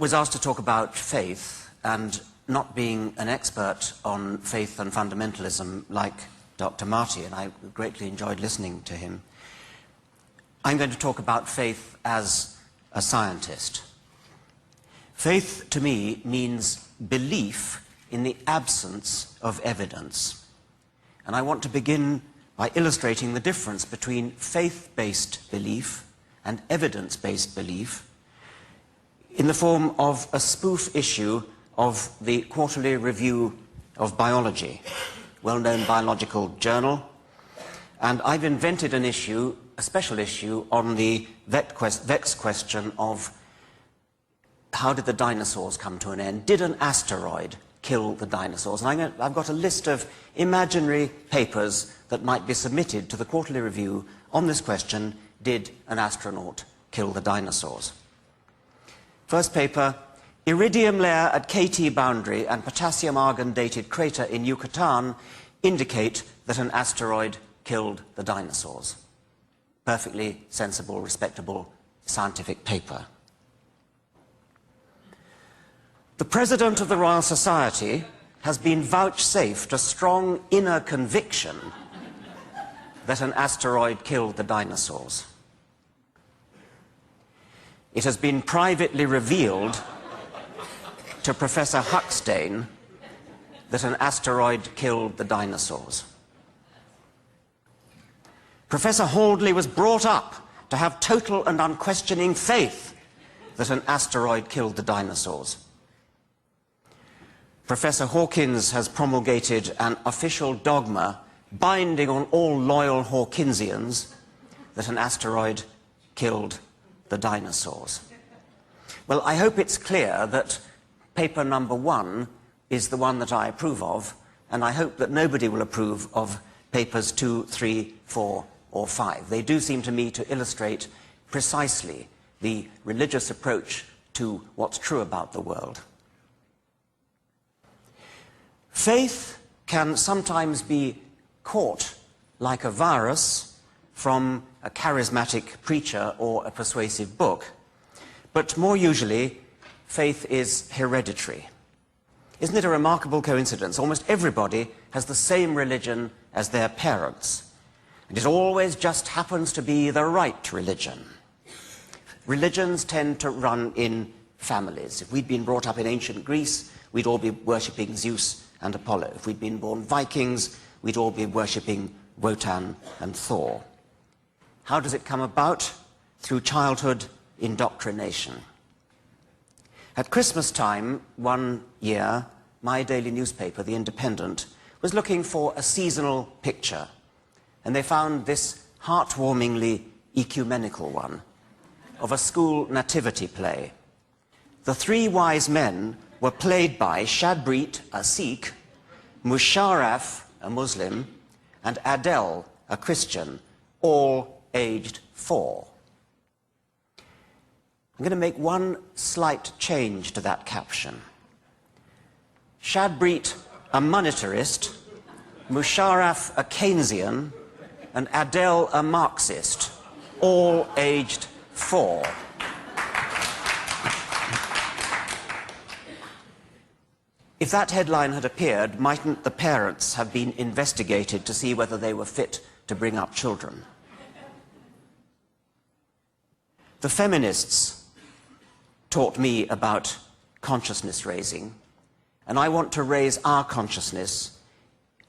was asked to talk about faith, and not being an expert on faith and fundamentalism like Dr. Marty, and I greatly enjoyed listening to him, I'm going to talk about faith as a scientist. Faith, to me, means belief in the absence of evidence. And I want to begin by illustrating the difference between faith-based belief and evidence-based belief in the form of a spoof issue of the Quarterly Review of Biology, well-known biological journal. And I've invented an issue, a special issue, on the vexed question of how did the dinosaurs come to an end? Did an asteroid kill the dinosaurs? And I've got a list of imaginary papers that might be submitted to the Quarterly Review on this question, did an astronaut kill the dinosaurs? First paper, iridium layer at KT boundary and potassium-argon dated crater in Yucatan indicate that an asteroid killed the dinosaurs. Perfectly sensible, respectable scientific paper. The President of the Royal Society has been vouchsafed a strong inner conviction that an asteroid killed the dinosaurs. It has been privately revealed to Professor Huxtane that an asteroid killed the dinosaurs. Professor Haldley was brought up to have total and unquestioning faith that an asteroid killed the dinosaurs. Professor Hawkins has promulgated an official dogma binding on all loyal Hawkinsians that an asteroid killed the dinosaurs. Well, I hope it's clear that paper number 1 is the one that I approve of, and I hope that nobody will approve of papers 2, 3, 4, or 5. They do seem to me to illustrate precisely the religious approach to what's true about the world. Faith can sometimes be caught like a virus from a charismatic preacher or a persuasive book, but more usually, faith is hereditary. Isn't it a remarkable coincidence? Almost everybody has the same religion as their parents, and it always just happens to be the right religion. Religions tend to run in families. If we'd been brought up in ancient Greece, we'd all be worshipping Zeus and Apollo. If we'd been born Vikings, we'd all be worshipping Wotan and Thor. How does it come about? Through childhood indoctrination. At Christmas time, one year, my daily newspaper, The Independent, was looking for a seasonal picture, and they found this heartwarmingly ecumenical one of a school nativity play. The 3 wise men were played by Shadbreet, a Sikh, Musharraf, a Muslim, and Adele, a Christian, all aged 4. I'm going to make one slight change to that caption. Shadbreet, a monetarist, Musharraf, a Keynesian, and Adele, a Marxist, all aged 4. If that headline had appeared, mightn't the parents have been investigated to see whether they were fit to bring up children? The feminists taught me about consciousness raising, and I want to raise our consciousness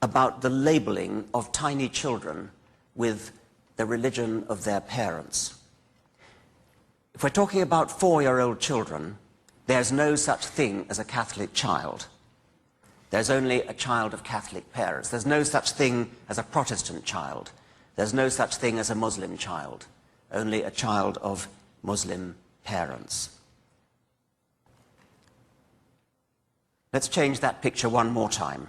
about the labeling of tiny children with the religion of their parents. If we're talking about 4-year-old children, there's no such thing as a Catholic child. There's only a child of Catholic parents. There's no such thing as a Protestant child. There's no such thing as a Muslim child. Only a child of Muslim parents. Let's change that picture one more time.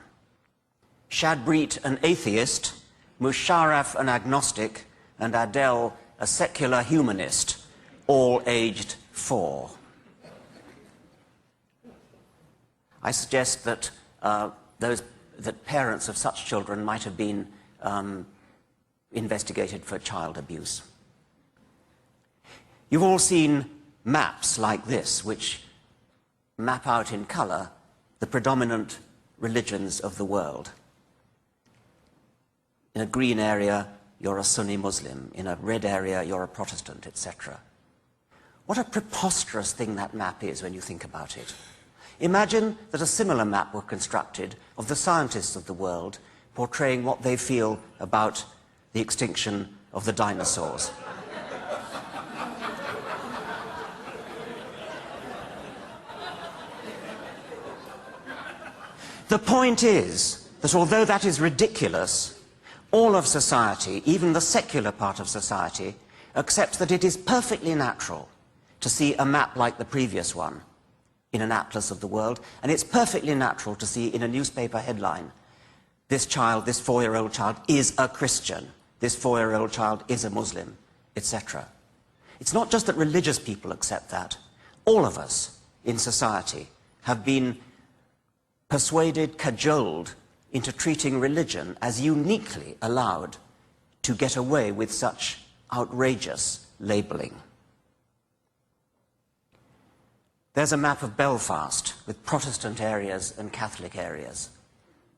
Shadbreet, an atheist, Musharraf, an agnostic, and Adele, a secular humanist, all aged 4. I suggest that that parents of such children might have been investigated for child abuse. You've all seen maps like this, which map out in colour the predominant religions of the world. In a green area, you're a Sunni Muslim. In a red area, you're a Protestant, etc. What a preposterous thing that map is when you think about it. Imagine that a similar map were constructed of the scientists of the world portraying what they feel about the extinction of the dinosaurs. The point is that although that is ridiculous, all of society, even the secular part of society, accepts that it is perfectly natural to see a map like the previous one in an atlas of the world, and it's perfectly natural to see in a newspaper headline, this child, this 4-year-old child, is a Christian, this 4-year-old child is a Muslim, etc. It's not just that religious people accept that. All of us in society have been persuaded, cajoled into treating religion as uniquely allowed to get away with such outrageous labelling. There's a map of Belfast with Protestant areas and Catholic areas.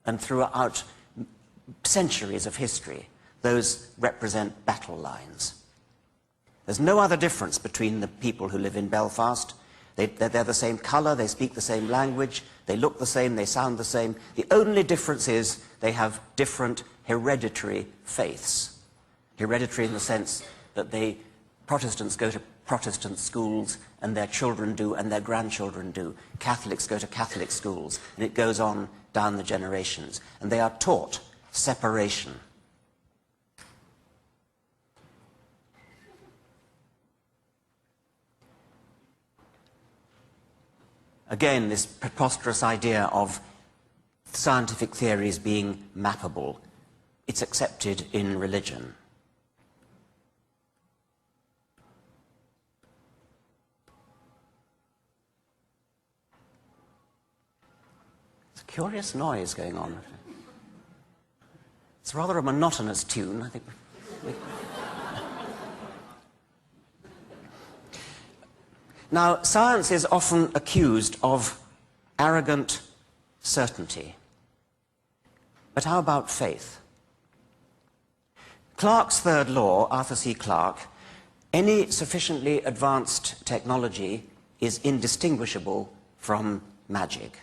And throughout centuries of history, those represent battle lines. There's no other difference between the people who live in Belfast. They're the same colour, they speak the same language, they look the same, they sound the same. The only difference is they have different hereditary faiths. Hereditary in the sense that Protestants go to Protestant schools, and their children do, and their grandchildren do. Catholics go to Catholic schools, and it goes on down the generations. And they are taught separation. Again, this preposterous idea of scientific theories being mappable, it's accepted in religion. It's a curious noise going on. It's rather a monotonous tune, I think. Now, science is often accused of arrogant certainty. But how about faith? Clarke's third law, Arthur C. Clarke, any sufficiently advanced technology is indistinguishable from magic.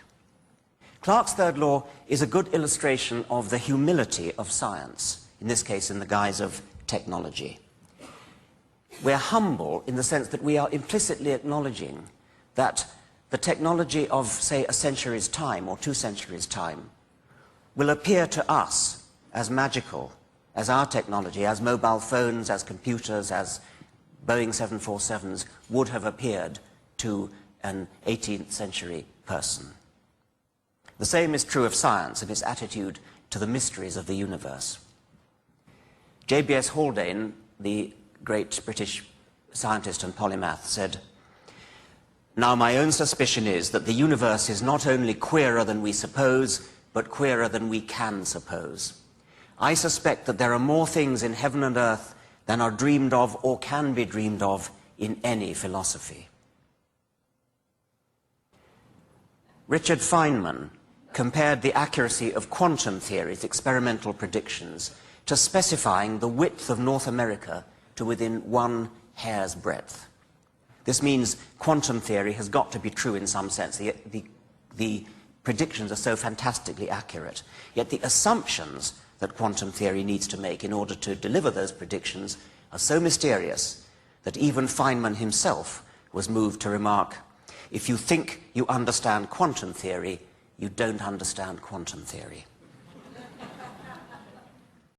Clarke's third law is a good illustration of the humility of science, in this case in the guise of technology. We're humble in the sense that we are implicitly acknowledging that the technology of, say, a century's time or 2 centuries' time will appear to us as magical as our technology, as mobile phones, as computers, as Boeing 747s would have appeared to an 18th century person. The same is true of science and its attitude to the mysteries of the universe. J.B.S. Haldane, the great British scientist and polymath, said, "Now my own suspicion is that the universe is not only queerer than we suppose, but queerer than we can suppose. I suspect that there are more things in heaven and earth than are dreamed of or can be dreamed of in any philosophy." Richard Feynman compared the accuracy of quantum theory's experimental predictions to specifying the width of North America to within 1 hair's breadth. This means quantum theory has got to be true in some sense. The predictions are so fantastically accurate. Yet the assumptions that quantum theory needs to make in order to deliver those predictions are so mysterious that even Feynman himself was moved to remark, "If you think you understand quantum theory, you don't understand quantum theory."